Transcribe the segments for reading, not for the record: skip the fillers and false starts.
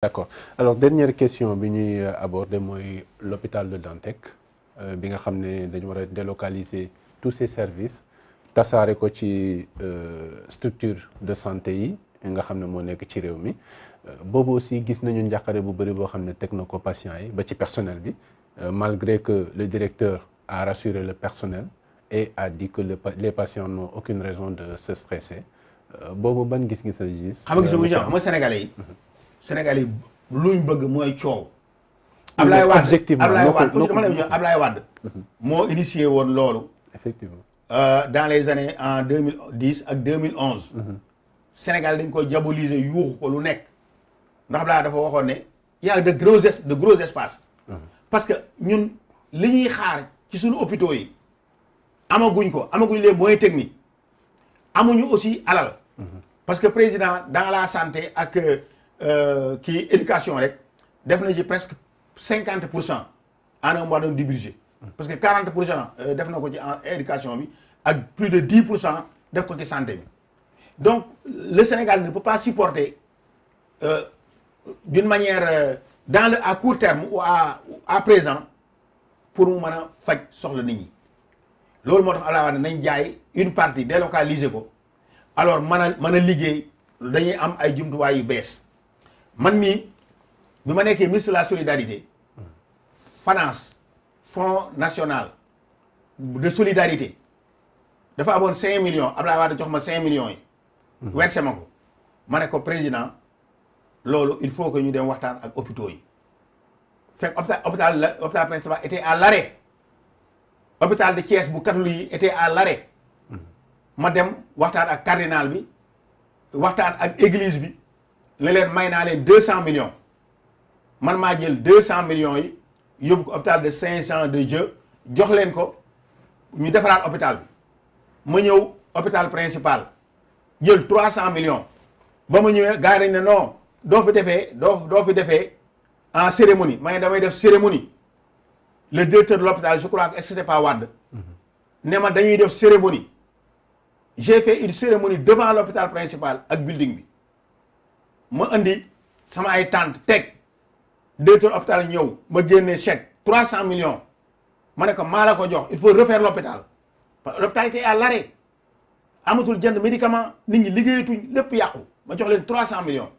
D'accord alors dernière question bi ñuy aborder mooy l'hôpital de Dantec bi nga xam ne dañu war a délocaliser tous ces services tasaare ko ci structure de santé yi nga xam ne moo nekk ci réew mi boobu aussi gis nañu njàqare bu bëri boo xam ne teg na ko patients yi ba ci personnel bi malgré que le directeur a rassuré le personnel et a dit que les patients n'ont aucune raison de se stresser boobu ban gis-gis la gis. xam nga Sénégalais yi. Sénégalais yi luñ bëgg mooy coow. Ablaye Wade objectivement Ablaye Wade moo initié woon loolu. effectivement dans les années en 2010 ak 2011. Sénégal dañ ko diaboliser yuuxu ko lu nekk ndax Ablaye dafa waxoon ne y a de gros espaces. parce que ñun li ñuy xaar ci suñu hôpitaux yi amaguñ les moyens techniques amuñu aussi alal. parce que président dans la santé ak kii éducation rek def na ci presque 50% en un mois du budget. parce que 40% def na ko ci en éducation bi ak plus de 10% def ko ci santé bi donc le Sénégal ne peut pas supporter d'une manière à court terme ou à présent pour mu mën a faj soxla nit ñi loolu moo tax Abdoulaye Wade nañ jaay une partie délocaliser ko alors mën a liggéey dañuy am ay jumtuwaay yu bees. man mii bi ma nekkee ministre de la solidarité finance fonds national de solidarité dafa amoon 5 millions Abdoulaye Wade jox ma 5 millions yi. versé ma ko ma ne ko président loolu il faut que ñu dem waxtaan ak hôpitaux yi fekk hôpital principal était à l'arrêt hôpital de Thiès bu catholique yi était à l'arrêt ma dem waxtaan ak cardinal bi waxtaan ak église bi. ne leen may naa leen 200 millions man maa jël 200 millions yi yóbbu ko hôpital de Saint-Jean-de-Dieu jox leen ko ñu defaraat hôpital bi ma ñëw hôpital principal jël 300 millions ba ma ñëwee gars yi dañ ne non doo fi defee en cérémonie ma ne damay def cérémonie le directeur de l'hôpital je crois que c'était pas Wade ne ma dañuy def cérémonie j'ai fait une cérémonie devant l'hôpital principal ak building bi. ma indi sama ay tante teg directeur hôpital ñëw ma génne chèque 300 millions ma ne ko maa la ko jox il faut refaire l'hôpital l'hôpital était à l'arrêt amatul jënd médicament nit ñi liggéeyatuñ lépp yàqu ma jox leen 300 millions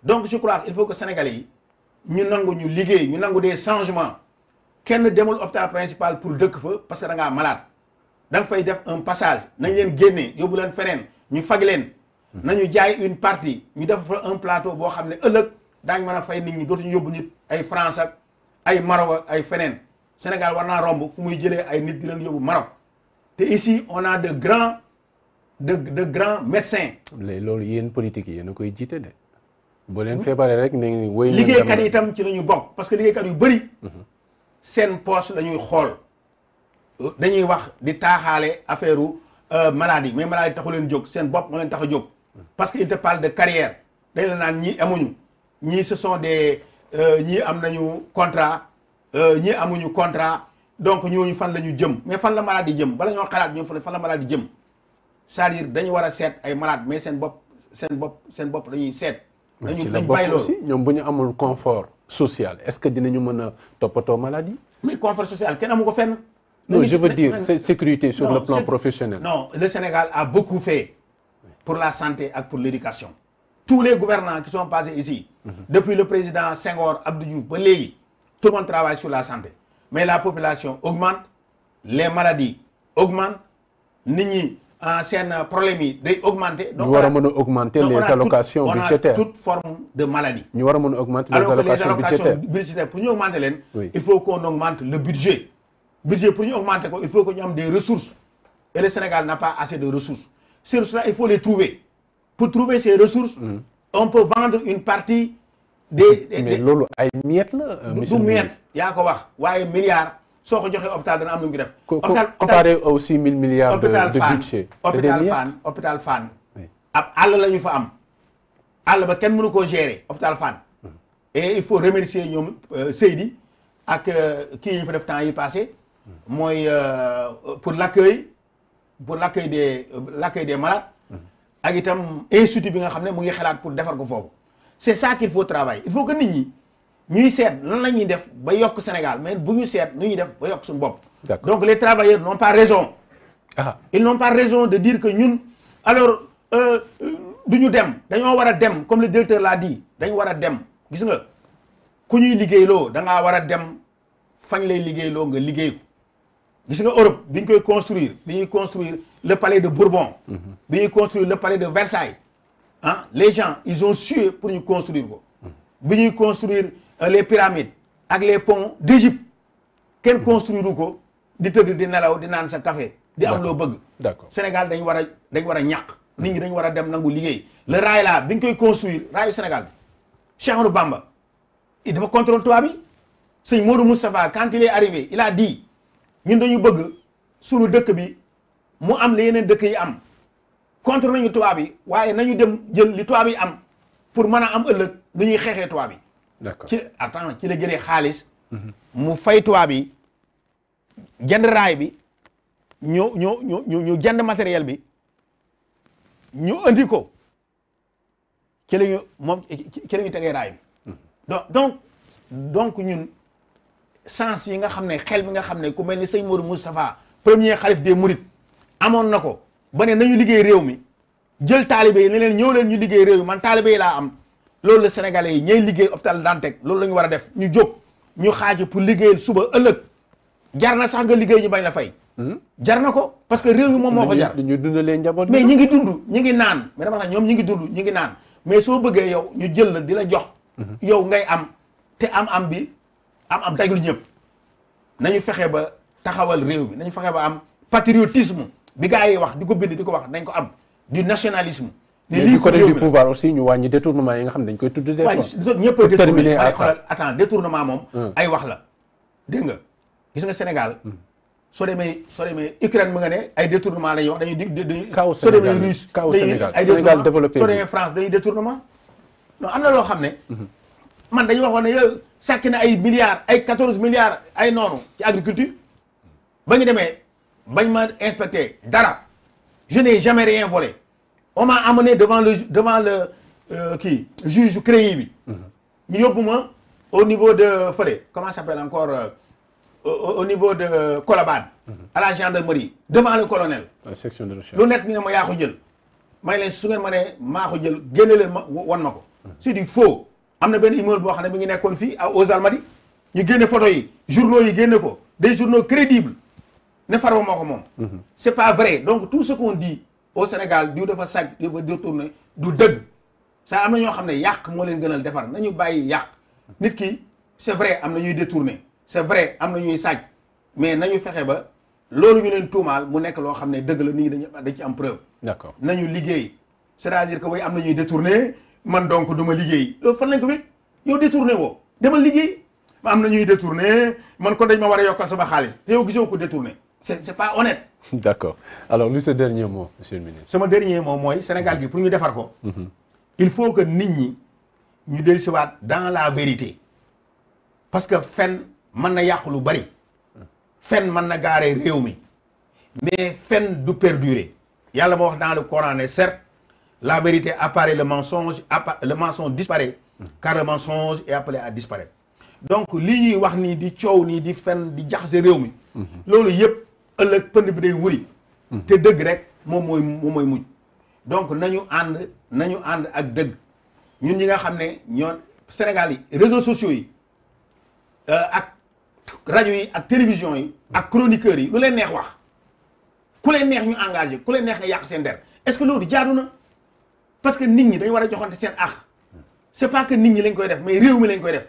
donc je crois qu'il faut que Sénégalais yi ñu nangu ñu liggéey ñu nangu des changements kenn demul hôpital principal pour dëkk fa parce que da ngaa malade da nga fay def un passage nañ leen génnee yóbbu leen feneen ñu faj leen. nañu jaay une partie ñu def fa un plateau boo xam ne ëllëg daañu mën a fay nit ñi dootuñu yóbbu nit ay France ak ay Maroc ak ay feneen Sénégal war naa romb fu muy jëlee ay nit di leen yóbbu Maroc te ici on a de grands médecins. loolu yéen politique yi yéen a koy jiite de. boo leen feebaree rek ne woy liggéeykat yi itam ci la ñu bokk parce que liggéeykat yu bëri. seen poche la ñuy xool dañuy wax di taaxaale affaire maladie mais maladie taxu leen jóg seen bopp moo leen tax a jóg. parce que il te parle de carrière dañ la naan ñii amuñu ñii ce sont des ñii am nañu contrat ñii amuñu contrat donc ñooñu fan la ñu jëm mais fan la maladie jëm bala ñoo xalaat ñoo fan la maladie jëm c'est-à-dire dañu war a seet ay malade mais seen bopp dañuy seet. dañu bàyyi loolu aussi ñoom bu ñu amul confort social est-ce que dinañu mën a toppatoo maladie. mais confort social kenn amu ko fenn. non je veux dire sécurité sur le plan professionnel. non le Sénégal a beaucoup fait. pour la santé et pour l'éducation. Tous les gouvernants qui sont passés ici, depuis le président Senghor, Abdou Diouf, tout le monde travaille sur la santé. Mais la population augmente, les maladies augmentent, les problèmes augmentent. Donc, nous allons augmenter les allocations budgétaires. On a toute forme de maladie. Nous allons augmenter les allocations budgétaires. Pour nous augmenter, oui. Il faut qu'on augmente le budget. Budget pour nous augmenter, il faut qu'on ait des ressources. Et le Sénégal n'a pas assez de ressources. Sur cela, il faut les trouver. Pour trouver ces ressources, on peut vendre une partie des... mais loolu ay miettes la. du miettes yaa ko wax waaye milliards soo ko joxee hôpital dana am lu mu def. comparé aux 6 000 milliards de budget. c'est des miettes hôpital Fann ab àll la ñu fa am àll ba kenn mënu koo gérer hôpital Fann. et il faut remercier ñoom Seydi ak kii yi ñu fa def temps yi passé mooy pour l'accueil des malades ak itam institut bi nga xam ne mu ngi xalaat pour defar ko foofu c'est ça qu'il faut travailler il faut que nit ñi ñuy seet lan la ñuy def ba yokk Sénégal mais bu ñu seet nu ñuy def ba yokk suñu bopp. Donc les travailleurs n'ont pas raison. Ils n'ont pas raison de dire que ñun alors du ñu dem dañoo war a dem comme le directeur l'a dit dañu war a dem gis nga ku ñuy liggéeyloo da ngaa war a dem fañ lay liggéeyloo nga liggéey ko gis nga Europe bi ñu koy construire bi ñuy construire le palais de Bourbon. bi ñuy construire le palais de Versailles ah les gens ils ont sué pour ñu construire ko. bi ñuy construire les pyramides ak les ponts d'Égypte kenn construire ko di tëdd di nelaw di naan sa café di am loo bëgg. D'accord Sénégal dañ war a ñàq nit ñi dañ war a dem nangu liggéey le rail là bi ñu koy construire raayu Sénégal bi Cheikh Ahmadou Bamba il dafa contrôle tubaab bi sëñ Modou Moustapha quand il est arrivé il a dit ñun dañu bëgg sunu dëkk bi mu am li yeneen dëkk yi am contre nañu tubaab yi waaye nañu dem jël li tubaab yi am pour mën a am ëllëg nu ñuy xeexee tubaab yi. D'accord ci ci la jëlee xaalis. mu fay tubaab yi jënd raay bi ñu jënd matériel bi ñu andi ko ci la ñu moom ci la ñu tegee raay bi. donc ñun sens yi nga xam ne xel mi nga xam ne ku mel ni sëñ Modou Moustapha premier xalif des Mourides amoon na ko ba ne nañu liggéey réew mi jël taalibe yi ne leen ñëw leen ñu liggéey réew mi man taalibe yi laa am loolu la sénégalais yi ñooy liggéey hôpital Dantec loolu la ñu war a def ñu jóg ñu xaaju pour liggéeyal suba ëllëg jar na sax nga liggéey ñu bañ la fay. jar na ko parce que réew mi moom moo ko jar. ñu dundalee njaboot mais ñi ngi dund ñi ngi naan mais dama tax ñoom ñi ngi dund ñi ngi naan mais soo bëggee yow ñu jël la di la jox. yow ngay am te am bi am dajul ñëpp nañu fexe ba taxawal réew mi nañu fexe ba am patriotisme bi gars yi wax di ko bind di ko wax nañ ko am du nationalisme. mais du côté du pouvoir aussi ñu wàññi détournement yi nga xam ne dañ koy tudd des fois. ñëpp a terminer à ça attends détournement moom. ay wax la dégg nga gis nga Sénégal. soo demee Ukraine mu nga ne ay détournement la ñuy wax dañuy. kaw soo demee Russe kaw Sénégal ay Sénégal développé soo demee France dañuy détournement non am na loo xam ne. man dañu waxoon ne yow sàkk na ay milliards ay 14 milliards ay noonu ci agriculture ba ñu demee bañ ma inspecté dara je n'ai jamais rien volé on m'a amené devant le juge CREI bi. ñu yóbbu ma au niveau de fële comment ça s'appelle encore au niveau de Colobane. à la gendarmerie devant le colonel. la section de recherche lu nekk ñu ne ma yaa ko jël may leen su ngeen ma ne maa ko jël génne leen ma wan ma ko. c'est du faux am na benn immeuble boo xam ne mi ngi nekkoon fii aux Almadies ñu génne photo yi journaux yi génne ko des journaux crédibles ne Farba moo ko moom. c'est pas vrai donc tout ce qu'on dit au Sénégal diw dafa sàcc dafa détourné du dëgg ça am na ñoo xam ne yàq moo leen gënal defar nañu bàyyi yàq nit ki c'est vrai am na ñuy détourné c'est vrai am na ñuy sàcc mais nañu fexe ba loolu ñu leen tuumaal mu nekk loo xam ne dëgg la nit ñi dañ ci am preuve. D'accord nañu liggéey c'est-à-dire que way am na ñuy détourné man donc du ma liggéey loolu fan lañ ko wéet yow détourné woo demal liggéey ma am na ñuy détourné man kon dañ ma war a yokkal sama xaalis te yow gisoo ko détourné c'est pas honnête. D'accord alors lui ce dernier mot monsieur le ministre. sama dernier mot mooy Sénégal gi pour ñu defar ko. il faut que nit ñi ñu dellusiwaat dans la vérité parce que fen mën na yàq lu bari fen mën na gaaree réew mi mais fen du perdurer yàlla moo wax dans le Coran ne certes la vérité apparaît le mensonge disparaît car le mensonge est appelé à disparaître donc lii ñuy wax nii di coow nii di fen di jaxase réew mi loolu yëpp ëllëg pënd bi day wuri te dëgg rek moom mooy mujj donc nañu ànd ak dëgg ñun ñi nga xam ne ñoon Sénégal yi réseaux sociaux yi ak rajo yi ak télévision yi ak chroniqueurs yi lu leen neex wax ku leen neex ñu engagé ku leen neex nga yàq seen der est-ce que loolu jaadu na parce que nit ñi dañu war a joxante seen ax c'est pas que nit ñi lañ koy def mais réew mi lañ koy def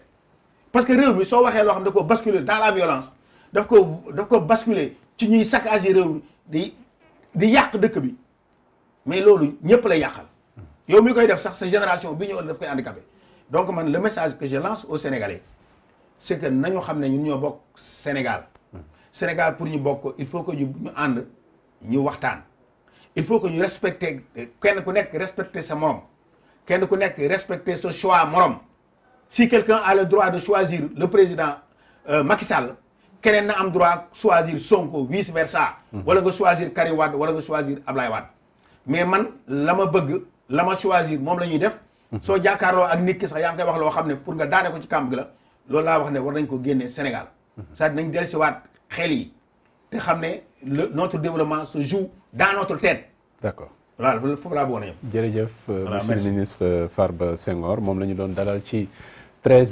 parce que réew mi soo waxee loo xam ne da ko basculer dans la violence daf ko basculer ci ñuy saccager réew mi di yàq dëkk bi mais loolu ñëpp lay yàqal yow mi koy def sax sa génération bi ñëw daf koy handicapé donc man le message que je lance aux Sénégalais c'est que nañu xam ne ñun ñoo bokk Sénégal Sénégal pour ñu bokk il faut que ñu ànd ñu waxtaan il faut que ñu respecter kenn ku nekk respecter sa morom kenn ku nekk respecter sa choix morom si quelqu'un a le droit de choisir le président Macky Sall keneen na am droit choisir Sonko vice versa wala nga choisir Karim Wade wala nga choisir Ablaye Wade mais man la ma bëgg la ma choisir moom la ñuy def soo jàkkaarloo ak nit ki sax yaa ngi koy wax loo xam ne pour nga daane ko ci kàmb gi la loolu laa wax ne war nañ ko génnee Sénégal c'est-à-dire nañ dellusiwaat xel yi te xam ne notre développement se joue dans notre tête. D'accord. voilà foofu laa bëggoon a yem. jërëjëf monsieur le ministre Farba Senghor moom la ñu doon dalal ci 13